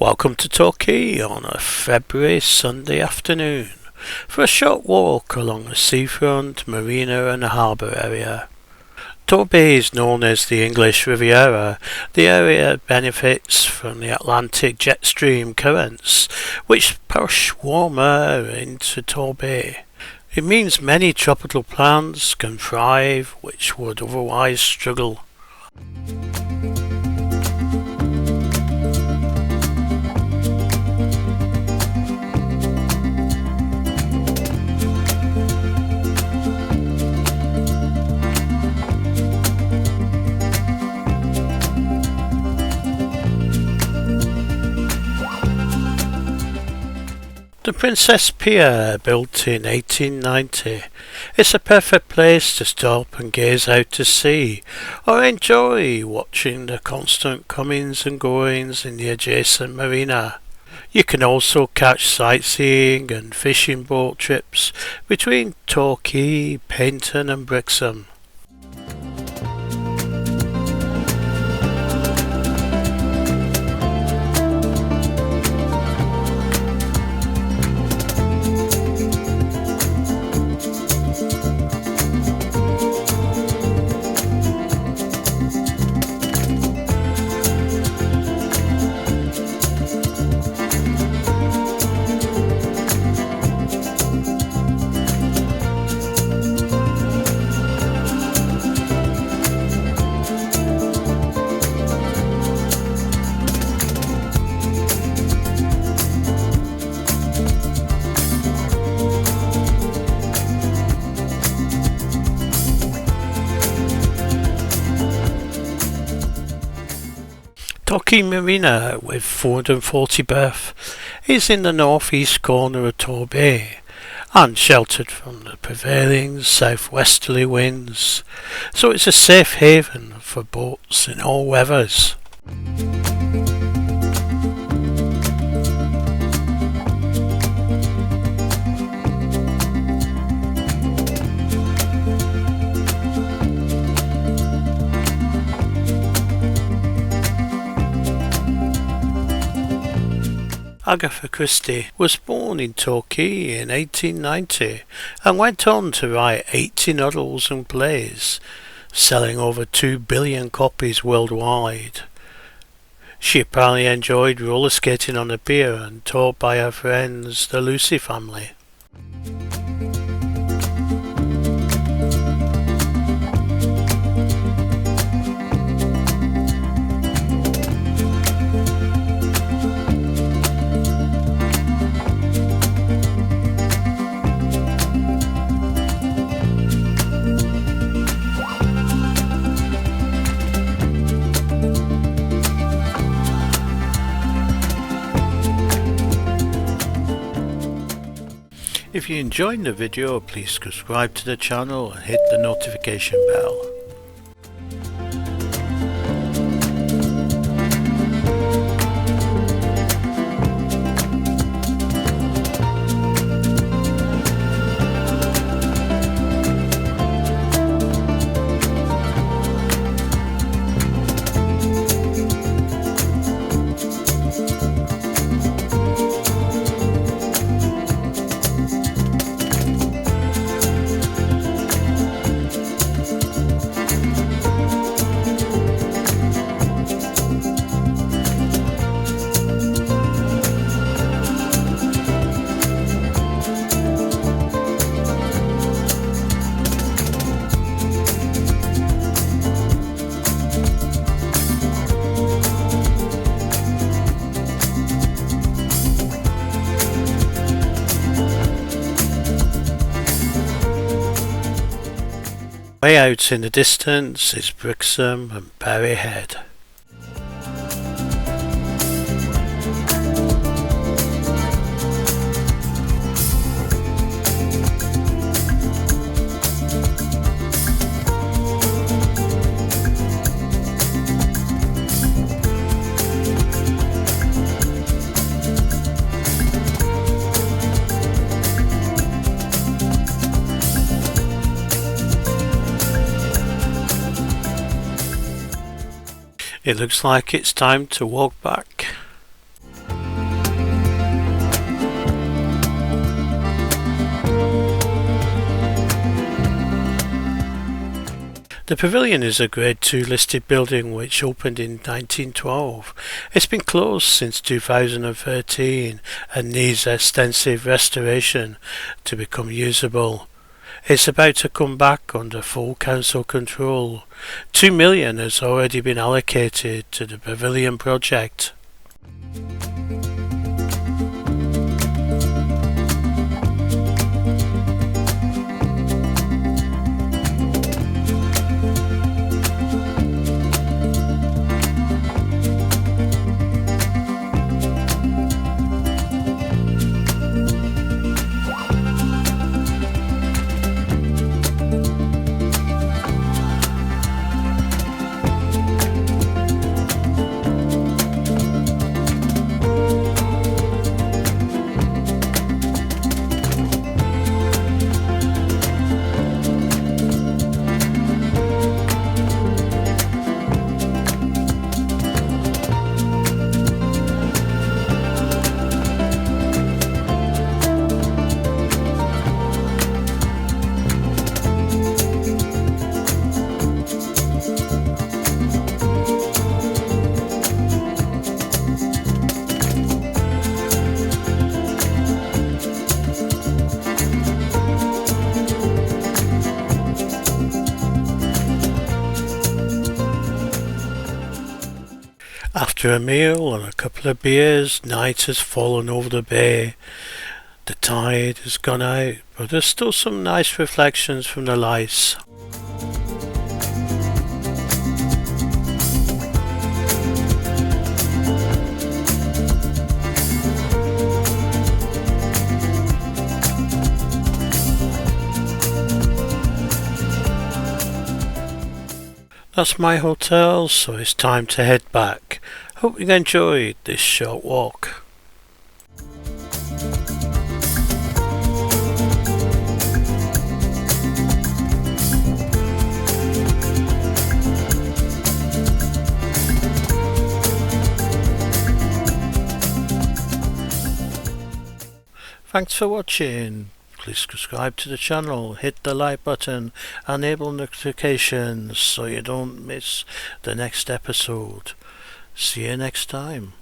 Welcome to Torquay on a February Sunday afternoon for a short walk along the seafront, marina and harbour area. Torquay is known as the English Riviera. The area benefits from the Atlantic jet stream currents which push warm air into Torquay. It means many tropical plants can thrive which would otherwise struggle. The Princess Pier, built in 1890, is a perfect place to stop and gaze out to sea, or enjoy watching the constant comings and goings in the adjacent marina. You can also catch sightseeing and fishing boat trips between Torquay, Paignton and Brixham. Torquay Marina, with 440 berths, is in the northeast corner of Torquay and sheltered from the prevailing southwesterly winds, so it's a safe haven for boats in all weathers. Agatha Christie was born in Torquay in 1890 and went on to write 80 novels and plays, selling over 2 billion copies worldwide. She apparently enjoyed roller skating on the pier and taught by her friends, the Lucy family. If you enjoyed the video, please subscribe to the channel and hit the notification bell. Way out in the distance is Brixham and Berry Head. It looks like it's time to walk back. The Pavilion is a Grade 2 listed building which opened in 1912. It's been closed since 2013 and needs extensive restoration to become usable. It's about to come back under full council control. 2 million has already been allocated to the Pavilion project. After a meal and a couple of beers, night has fallen over the bay. The tide has gone out, but there's still some nice reflections from the lights. That's my hotel, so it's time to head back. Hope you enjoyed this short walk. Thanks for watching. Please subscribe to the channel, hit the like button, enable notifications so you don't miss the next episode. See you next time.